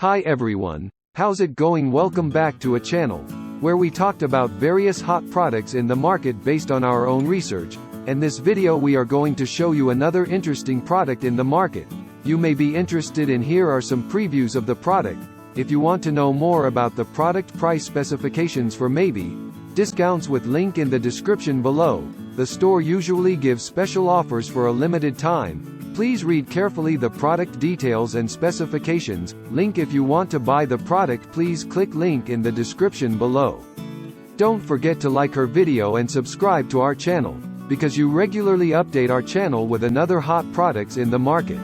Hi everyone, how's it going? Welcome back to a channel where we talked about various hot products in the market based on our own research, and this video we are going to show you another interesting product in the market. You may be interested in. Here are some previews of the product. If you want to know more about the product, price specifications for maybe discounts, with link in the description below. The store usually gives special offers for a limited time. Please read carefully the product details and specifications. Link if you want to buy the product. Please click link in the description below. Don't forget to like our video and subscribe to our channel, because you regularly update our channel with another hot products in the market.